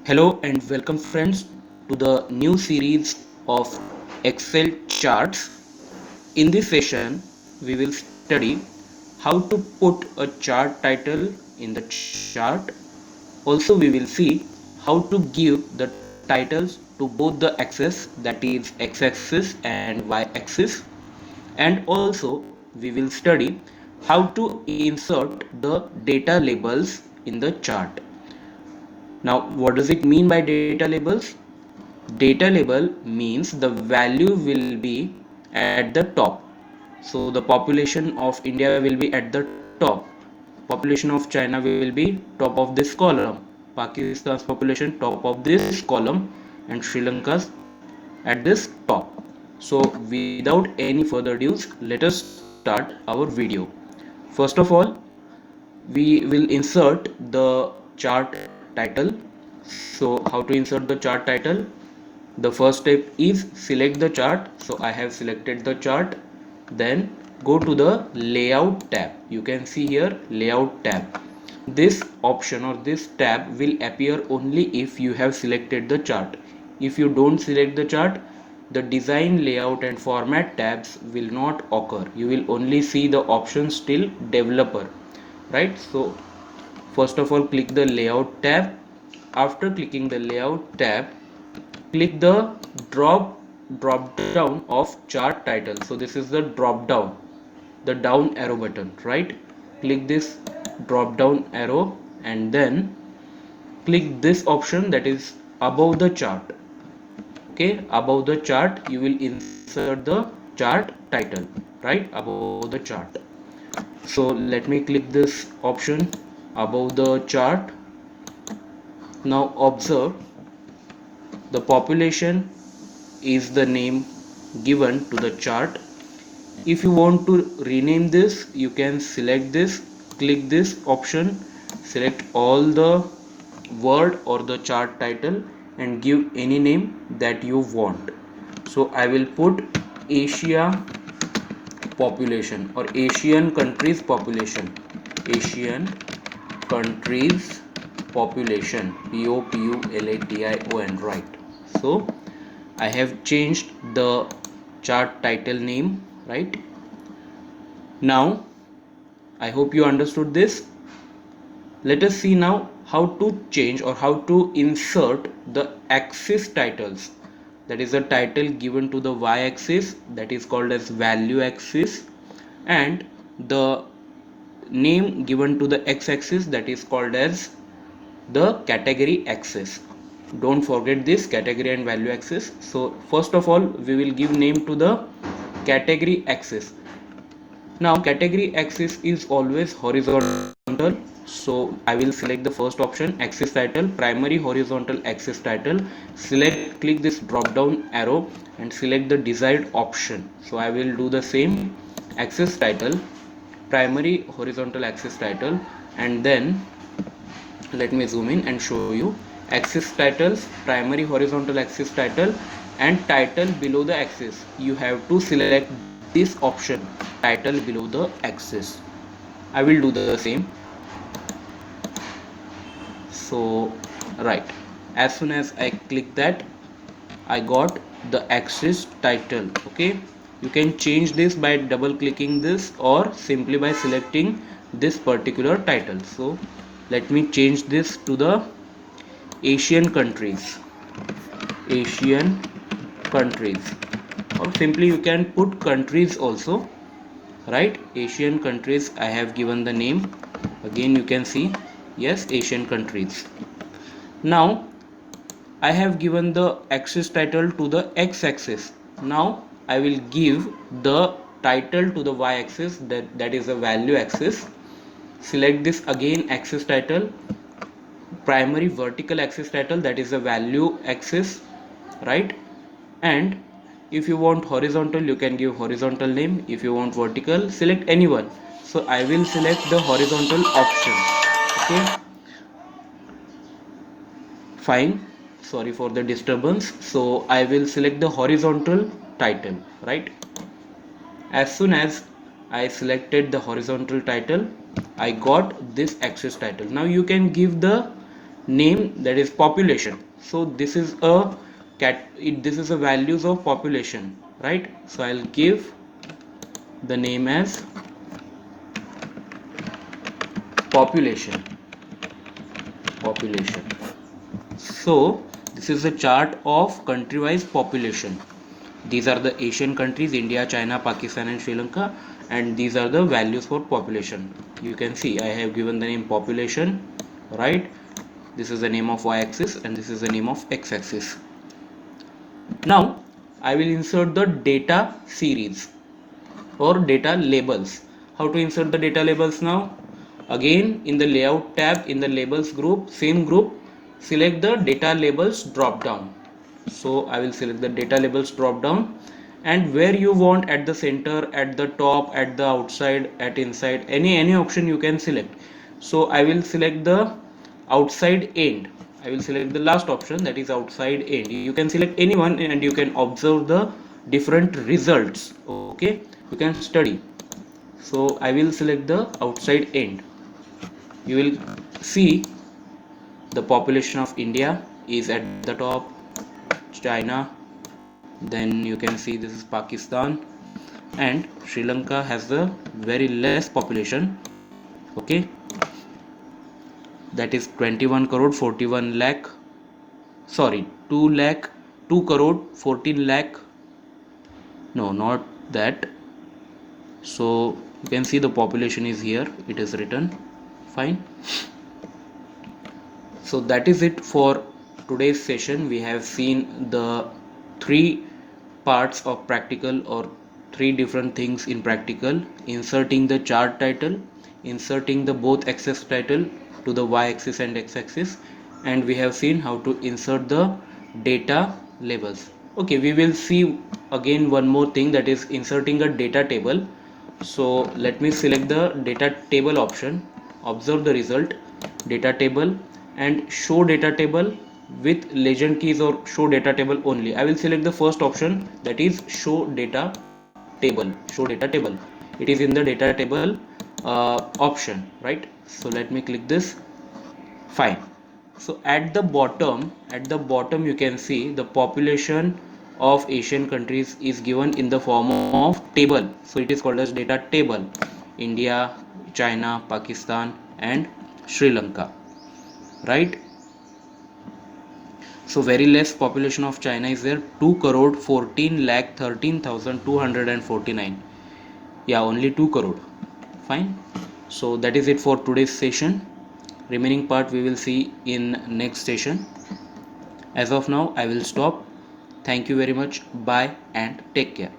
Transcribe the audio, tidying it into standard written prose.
Hello and welcome friends to the new series of Excel charts. In this session, we will study how to put a chart title in the chart. Also, we will see how to give the titles to both the axes, that is x-axis and y-axis. And also, we will study how to insert the data labels in the chart. Now, what does it mean by data labels? Data label means the value will be at the top. So the population of India will be at the top. Population of China will be top of this column. Pakistan's population top of this column, and Sri Lanka's at this top. So without any further ado, let us start our video. First of all, we will insert the chart title. So how to insert the chart title? The first step is select the chart. So I have selected the chart. Then go to the layout tab. You can see here layout tab. This option or this tab will appear only if you have selected the chart. If you don't select the chart, the design, layout and format tabs will not occur. You will only see the options till developer, right? So first of all, click the layout tab. After clicking the layout tab, click the drop down of chart title. So this is the drop down, the down arrow button, right? Click this drop down arrow and then click this option, that is above the chart. Okay, above the chart you will insert the chart title, right above the chart. So let me click this option above the chart. Now observe, the population is the name given to the chart. If you want to rename this, you can select this, click this option, select all the word or the chart title and give any name that you want. So I will put Asia population or Asian countries population. Asian countries population, population, right? So I have changed the chart title name, right? Now I hope you understood this. Let us see now how to change or how to insert the axis titles. That is a title given to the y-axis, that is called as value axis, and the name given to the x-axis, that is called as the category axis. Don't forget this category and value axis. So first of all, we will give name to the category axis. Now category axis is always horizontal, so I will select the first option, axis title, primary horizontal axis title. Click this drop down arrow and select the desired option. So I will do the same, axis title, primary horizontal axis title, and then let me zoom in and show you axis titles, primary horizontal axis title and title below the axis. You have to select this option, title below the axis. I will do the same. So right, as soon as I click that, I got the axis title. Okay, you can change this by double clicking this or simply by selecting this particular title. So let me change this to the Asian countries. Asian countries, or simply you can put countries also, right? Asian countries, I have given the name. Again you can see, yes, Asian countries. Now I have given the axis title to the x-axis. Now I will give the title to the y-axis, that is the value axis. Select this again, axis title, primary vertical axis title, that is the value axis, right? And if you want horizontal, you can give horizontal name. If you want vertical, select anyone. So I will select the horizontal option. Okay, fine, sorry for the disturbance. So I will select the horizontal title, right? As soon as I selected the horizontal title, I got this axis title. Now you can give the name, that is population. So this is a this is a values of population, right? So I'll give the name as population. So this is a chart of country-wise population. These are the Asian countries: India, China, Pakistan and Sri Lanka, and these are the values for population. You can see I have given the name population, right? This is the name of y-axis and this is the name of x-axis. Now I will insert the data series or data labels. How to insert the data labels now? Again, in the layout tab, in the labels group, same group, select the data labels drop down. So I will select the data labels drop down, and where you want, at the center, at the top, at the outside, at inside, any option you can select. So I will select the outside end. I will select the last option, that is outside end. You can select anyone and you can observe the different results. Okay, you can study. So I will select the outside end. You will see the population of India is at the top, China, then you can see this is Pakistan, and Sri Lanka has a very less population. Okay, that is 21 crore 41 lakh, sorry, 2 lakh 2 crore 14 lakh, no, not that. So you can see the population is here, it is written. Fine. So that is it for today's session. We have seen the three parts of practical, or three different things in practical: inserting the chart title, inserting the both axis title to the y-axis and x-axis, and we have seen how to insert the data labels. Okay, we will see again one more thing, that is inserting a data table. So let me select the data table option, observe the result, data table, and show data table with legend keys or show data table only. I will select the first option, that is show data table. It is in the data table option, right? So let me click this. Fine. So at the bottom you can see the population of Asian countries is given in the form of table. So it is called as data table: India, China, Pakistan and Sri Lanka, right? So very less population of China is there, 2 crore 14 lakh 13,249. Yeah, only 2 crore. Fine. So that is it for today's session. Remaining part we will see in next session. As of now I will stop. Thank you very much. Bye and take care.